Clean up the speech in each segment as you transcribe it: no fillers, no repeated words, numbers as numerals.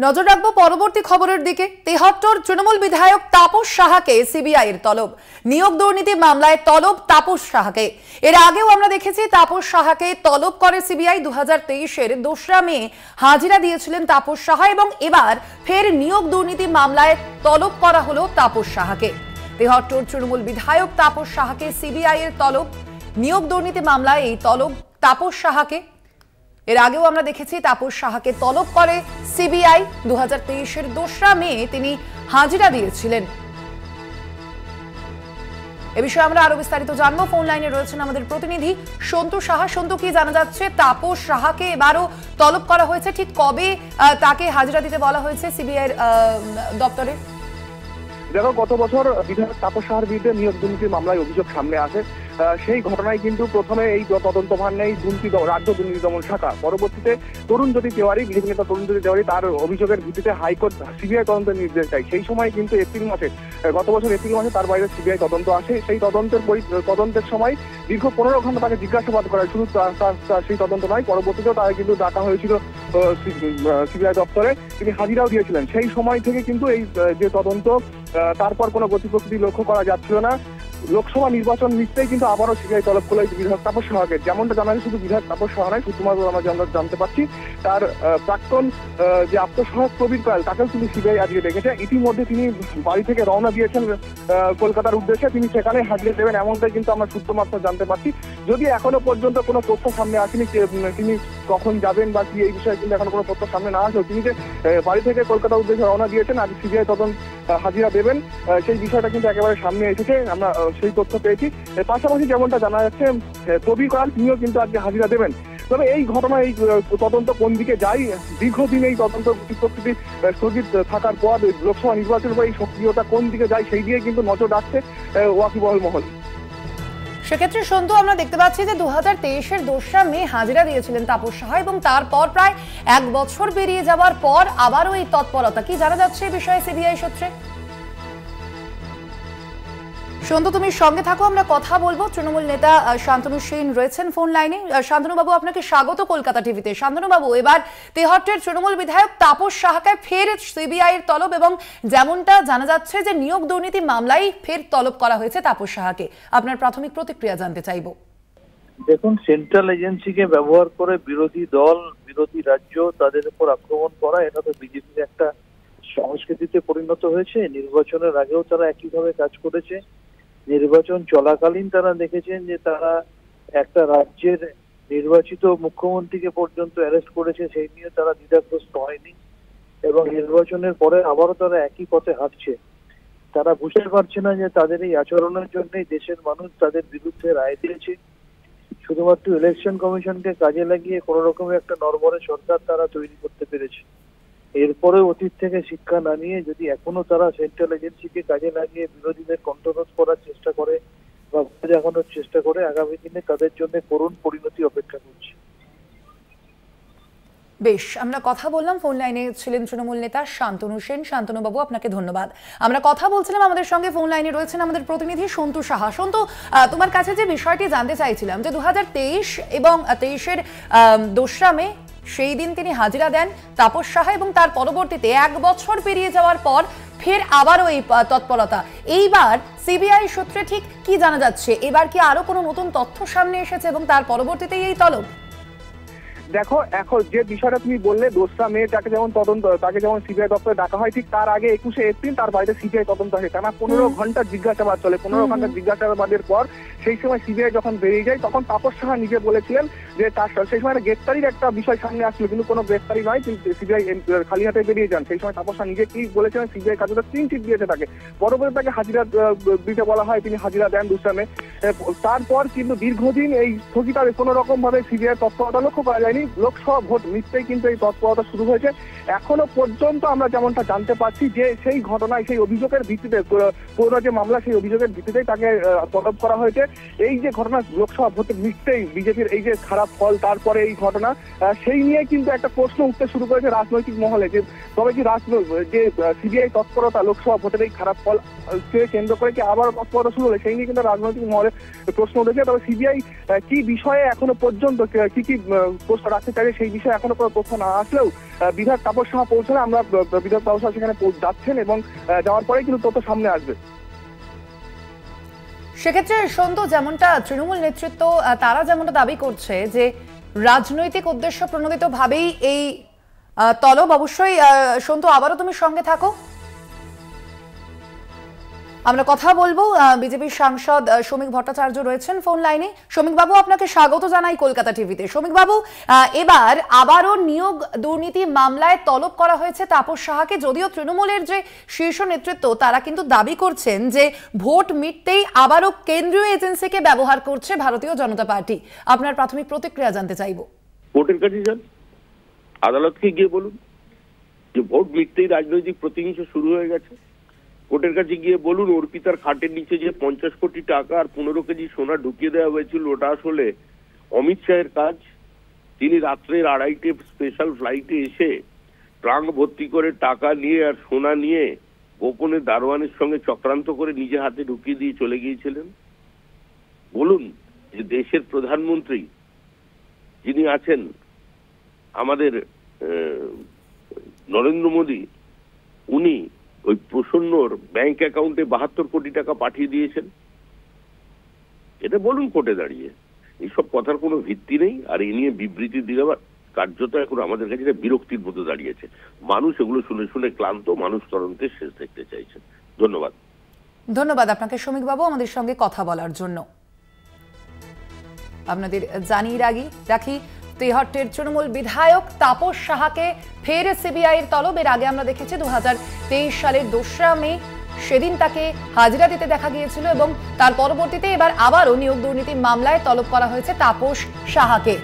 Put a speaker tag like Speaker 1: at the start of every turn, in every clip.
Speaker 1: নজর রাখবো পরবর্তী খবরের দিকে। তেহট্টর তৃণমূল বিধায়ক তাপস সাহাকে সিবিআই এর তলব। নিয়োগ দুর্নীতি মামলায় তলব তাপস সাহাকে। এর আগেও আমরা দেখেছি তাপস সাহাকে তলব করে সিবিআই। 2023-এর 2রা মে হাজিরা দিয়েছিলেন তাপস সাহা এবং এবার ফের নিয়োগ দুর্নীতি মামলায় তলব করা হলো তাপস সাহাকে। তেহট্টর তৃণমূল বিধায়ক তাপস সাহাকে সিবিআই এর তলব। নিয়োগ দুর্নীতি মামলায় এই তলব তাপস সাহাকে। এর আগেও আমরা দেখেছি তাপস সাহাকে তলব করে সিবিআই। 2023-এর 2রা মে তিনি হাজিরা দিয়েছিলেন। এ বিষয়ে আমরা আরো বিস্তারিত জানবো। ফোন লাইনে রয়েছেন আমাদের প্রতিনিধি সন্তু সাহা। সন্তু, কি জানা যাচ্ছে? তাপস সাহাকে এবারও তলব করা হয়েছে, ঠিক কবে তাকে হাজিরা দিতে বলা হয়েছে সিবিআই এর দপ্তরে?
Speaker 2: দেখো, গত বছর বিধায়ক তাপস সাহার বিরুদ্ধে নিয়োগ দুর্নীতির মামলায় অভিযোগ সামনে আসে। সেই ঘটনায় কিন্তু প্রথমে এই তদন্তভার নেই রাজ্য দুর্নীতি দমন শাখা। পরবর্তীতে তরুণজ্যোতি তেওয়ারি, বিজেপি নেতা তরুণজ্যোতি তেওয়ারি, তার অভিযোগের ভিত্তিতে হাইকোর্ট সিবিআই তদন্তের নির্দেশ দেয়। সেই সময় কিন্তু গত বছর এপ্রিল মাসে তার বাইরে সিবিআই তদন্ত আসে। সেই তদন্তের সময় দীর্ঘ 15 ঘন্টা তাকে জিজ্ঞাসাবাদ করা হয়। শুধু সেই তদন্ত নয়, পরবর্তীতেও তাকে কিন্তু ডাকা হয়েছিল সিবিআই দপ্তরে। তিনি হাজিরাও দিয়েছিলেন। সেই সময় থেকে কিন্তু এই যে তদন্ত, তারপর কোনো গতি প্রকৃতি লক্ষ্য করা যাচ্ছিল না। লোকসভা নির্বাচন মিটতেই কিন্তু আবারও সিবিআই তলব করলো বিধায়ক তাপস সাহাকে। যেমনটা জানা যায়, শুধু বিধায়ক তাপস সাহা নয়, সুকুমার আমরা জানতে পারছি তার প্রাক্তন যে আত্মসহায়ক প্রবীর পাল, তাকেও কিন্তু সিবিআই আজকে ডেকেছে। ইতিমধ্যে তিনি বাড়ি থেকে রওনা দিয়েছেন কলকাতার উদ্দেশ্যে। তিনি সেখানে হাজিরা দেবেন, এমনটাই কিন্তু আমরা সূত্র মাত্র জানতে পারছি। যদি এখনো পর্যন্ত কোনো তথ্য সামনে আসেনি তিনি কখন যাবেন বা কি, এই বিষয়ে কিন্তু এখনো কোনো তথ্য সামনে না আসলেও তিনি যে বাড়ি থেকে কলকাতার উদ্দেশ্যে রওনা দিয়েছেন, আজ সিবিআই তদন্ত হাজিরা দেবেন, সেই বিষয়টা কিন্তু একেবারে সামনে এসেছে। আমরা সেই তথ্য পেয়েছি। পাশাপাশি যেমনটা জানা যাচ্ছে, প্রবীর পাল তিনিও কিন্তু আজকে হাজিরা দেবেন। তবে এই ঘটনা, এই তদন্ত কোন দিকে যায়, দীর্ঘদিন এই তদন্ত প্রকৃতি স্থগিত থাকার পর লোকসভা নির্বাচনের পর এই সক্রিয়তা কোন দিকে যায়, সেই দিকে কিন্তু নজর রাখছে ওয়াকিবহাল মহল।
Speaker 1: সেক্ষেত্রে সন্তু, আমরা দেখতে পাচ্ছি যে 2023-এর 2রা মে হাজিরা দিয়েছিলেন তাপস সাহা এবং তারপর প্রায় 1 বছর পেরিয়ে যাওয়ার পর আবারও এই তৎপরতা। কি জানা যাচ্ছে এই বিষয়ে সিবিআই সূত্রে? সন্তু, তুমি সঙ্গে থাকো, আমরা কথা বলবো। তৃণমূল নেতা শান্তনু সেন রয়েছেন ফোন লাইনে। শান্তনু বাবু, আপনাকে স্বাগত কলকাতা টিভিতে। শান্তনু বাবু, এবার তেহট্টের তৃণমূল বিধায়ক তাপস সাহাকে ফের সিবিআই এর তলব এবং যেমনটা জানা যাচ্ছে যে নিয়োগ দুর্নীতি মামলায় ফের তলব করা হয়েছে তাপস সাহাকে। আপনার প্রাথমিক প্রতিক্রিয়া জানতে চাইবো।
Speaker 3: দেখুন, সেন্ট্রাল এজেন্সিকে ব্যবহার করে বিরোধী দল, বিরোধী রাজ্য তাদের উপর আক্রমণ করা, এটা তো বিজেপির একটা সংস্কৃতিতে পরিণত হয়েছে। নির্বাচনের আগেও তারা একইভাবে কাজ করেছে। নির্বাচন চলাকালীন তারা দেখেছেন যে তারা একটা রাজ্যের নির্বাচিত মুখ্যমন্ত্রীকে পর্যন্ত অ্যারেস্ট করেছে, সেই নিয়ে তারা দ্বিধাগ্রস্ত হয়নি এবং নির্বাচনের পরে আবারও তারা একই পথে হাঁটছে। তারা বুঝতে পারছে না যে তাদের এই আচরণের জন্যই দেশের মানুষ তাদের বিরুদ্ধে রায় দিয়েছে। শুধুমাত্র ইলেকশন কমিশনকে কাজে লাগিয়ে কোনো রকমের একটা নড়বড়ে সরকার তারা তৈরি করতে পেরেছে। এরপরে অতীত থেকে শিক্ষা না নিয়ে যদি এখনো তারা সেন্ট্রাল এজেন্সিকে কাজে লাগিয়ে বিরোধীদের কণ্ঠরোধ করার চেষ্টা করে বা দেখানোর চেষ্টা করে, আগামী দিনে তাদের জন্য করুণ পরিণতি অপেক্ষা করছে।
Speaker 1: বেশ, আমরা কথা বললাম। ফোন লাইনে ছিলেন তৃণমূল নেতা শান্তনু সেন। শান্তনু বাবু, আপনাকে ধন্যবাদ। আমরা কথা বলছিলাম, আমাদের সঙ্গে ফোন লাইনে রয়েছেন আমাদের প্রতিনিধি সন্তু সাহা। সন্তু, তোমার কাছে যে বিষয়টি জানতে চাইছিলাম যে 2023 এবং 23-এর 2রা মে সেই দিন তিনি হাজিরা দেন তাপস সাহা এবং তার পরবর্তীতে 1 বছর পেরিয়ে যাওয়ার পর ফের আবারও এই তৎপরতা। এইবার সিবিআই সূত্রে ঠিক কি জানা যাচ্ছে? এবার কি আরো কোনো নতুন তথ্য সামনে এসেছে এবং তার পরবর্তীতেই এই তলব?
Speaker 2: দেখো, এখন যে বিষয়টা তুমি বললে, 2রা মে তাকে যেমন সিবিআই দপ্তরে ডাকা হয়, ঠিক তার আগে 21শে এপ্রিল তার বাড়িতে সিবিআই তদন্ত হয়। টানা 15 ঘন্টা জিজ্ঞাসাবাদ চলে। 15 ঘন্টা জিজ্ঞাসাবাদের পর সেই সময় সিবিআই যখন বেরিয়ে যায়, তখন তাপস সাহা নিজে বলেছিলেন যে তার সেই সময় গ্রেফতারির একটা বিষয় সামনে আসছিল, কিন্তু কোনো গ্রেফতারি নয়, কিন্তু সিবিআই খালি হাতে বেরিয়ে যান। সেই সময় তাপস সাহা নিজে কি বলেছিলেন, সিবিআই কাছে ক্লিন চিট দিয়েছে তাকে। পরবর্তী তাকে হাজিরা দিতে বলা হয়, তিনি হাজিরা দেন 2রা মে। তারপর কিন্তু দীর্ঘদিন এই স্থগিতাদেশ কোনো রকম ভাবে সিবিআই তৎপরতা লক্ষ্য করা যায়নি। লোকসভা ভোট মিটতেই কিন্তু এই তৎপরতা শুরু হয়েছে। এখনো পর্যন্ত আমরা যেমনটা জানতে পারছি যে সেই ঘটনায়, সেই অভিযোগের ভিত্তিতে, পুরো যে মামলা, সেই অভিযোগের ভিত্তিতেই তাকে তলব করা হয়েছে। এই যে ঘটনা, লোকসভা ভোটে মিটতেই বিজেপির এই যে খারাপ ফল, তারপরে এই ঘটনা, সেই নিয়ে কিন্তু একটা প্রশ্ন উঠতে শুরু করেছে রাজনৈতিক মহলে যে তবে কি যে সিবিআই তৎপরতা, লোকসভা ভোটের এই খারাপ ফল কে কেন্দ্র করে কি আবার তৎপরতা শুরু হলে, সেই নিয়ে কিন্তু রাজনৈতিক মহলে প্রশ্ন উঠেছে। তবে সিবিআই কি বিষয়ে এখনো পর্যন্ত কি রাখতে চাইলে সেই বিষয়ে এখনো কোনো তথ্য না আসলেও বিধায়ক তাপস সাহা পৌঁছলে আমরা বিধায়ক তাপস সাহা সেখানে যাচ্ছেন এবং যাওয়ার পরেই কিন্তু তথ্য সামনে আসবে।
Speaker 1: সেক্ষেত্রে সন্তু, যেমনটা তৃণমূল নেতৃত্ব তারা যেমনটা দাবি করছে যে রাজনৈতিক উদ্দেশ্য প্রণোদিত ভাবেই এই তলব, অবশ্যই সন্তু আবারও তুমি সঙ্গে থাকো, আমরা কথা বলবো। বিজেপির সাংসদ শ্রমিক ভট্টাচার্য রয়েছেন ফোন লাইনে। শ্রমিক বাবু, আপনাকে স্বাগত জানাই কলকাতা টিভিতে। শ্রমিক বাবু, এবার আবারও নিয়োগ দুর্নীতি মামলায় তলব করা হয়েছে তাপস সাহাকে, যদিও তৃণমূলের যে শীর্ষ নেতৃত্ব তারা কিন্তু দাবি করছেন যে ভোট মিটতেই আবারও কেন্দ্রীয় এজেন্সিকে ব্যবহার করছে ভারতীয় জনতা পার্টি। আপনার প্রাথমিক প্রতিক্রিয়া জানতে চাইবো।
Speaker 4: ভোটের কাছে যান, আদালতকে গিয়ে বলুন যে ভোট মিটতেই রাজনৈতিক প্রতিহিংসা শুরু হয়ে গেছে। কোর্টের কাছে গিয়ে বলুন অর্পিতার খাটের নিচে যে 50 কোটি টাকা আর 15 কেজি সোনা ঢুকিয়ে দেওয়া হয়েছিল ওটা আসলে অমিত শাহের কাজ। তিনি রাত্রের 2:30 স্পেশাল ফ্লাইটে এসে ট্রাঙ্ক ভর্তি করে টাকা নিয়ে আর সোনা নিয়ে গোপনে দারোয়ানের সঙ্গে চক্রান্ত করে নিজে হাতে ঢুকিয়ে দিয়ে চলে গিয়েছিলেন। বলুন যে দেশের প্রধানমন্ত্রী যিনি আছেন আমাদের নরেন্দ্র মোদী, উনি ওই প্রসন্নর ব্যাংক অ্যাকাউন্টে 72 কোটি টাকা পাঠিয়ে দিয়েছেন। এটা বলুন কোর্টে দাঁড়িয়ে। এইসব কথার কোনো ভিত্তি নেই, আর এই নিয়ে বিবৃতি দেওয়ার কার্যত এখন আমাদের কাছে এটা বিরক্তির মতো দাঁড়িয়েছে। মানুষ এগুলো শুনে শুনে ক্লান্ত, মানুষ তদন্তের শেষ দেখতে চাইছেন। ধন্যবাদ।
Speaker 1: ধন্যবাদ আপনাকে শ্রমিক বাবু আমাদের সঙ্গে কথা বলার জন্য। আপনাদের জানিয়ে রাখি তেহট্টের তৃণমূল বিধায়ক তাপস সাহাকে ফের সিবিআইয়ের তলব। এর আগে আমরা দেখেছি 2023 সালের 2রা মে সেদিন তাকে হাজিরা দিতে দেখা গিয়েছিল এবং তার পরবর্তীতে এবার আবারও নিয়োগ দুর্নীতি মামলায় তলব করা হয়েছে তাপস সাহাকে।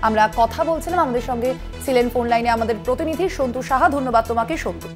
Speaker 1: আমরা কথা বলছিলাম, আমাদের সঙ্গে ছিলেন ফোন লাইনে আমাদের প্রতিনিধি সন্তু সাহা। ধন্যবাদ তোমাকে সন্তু।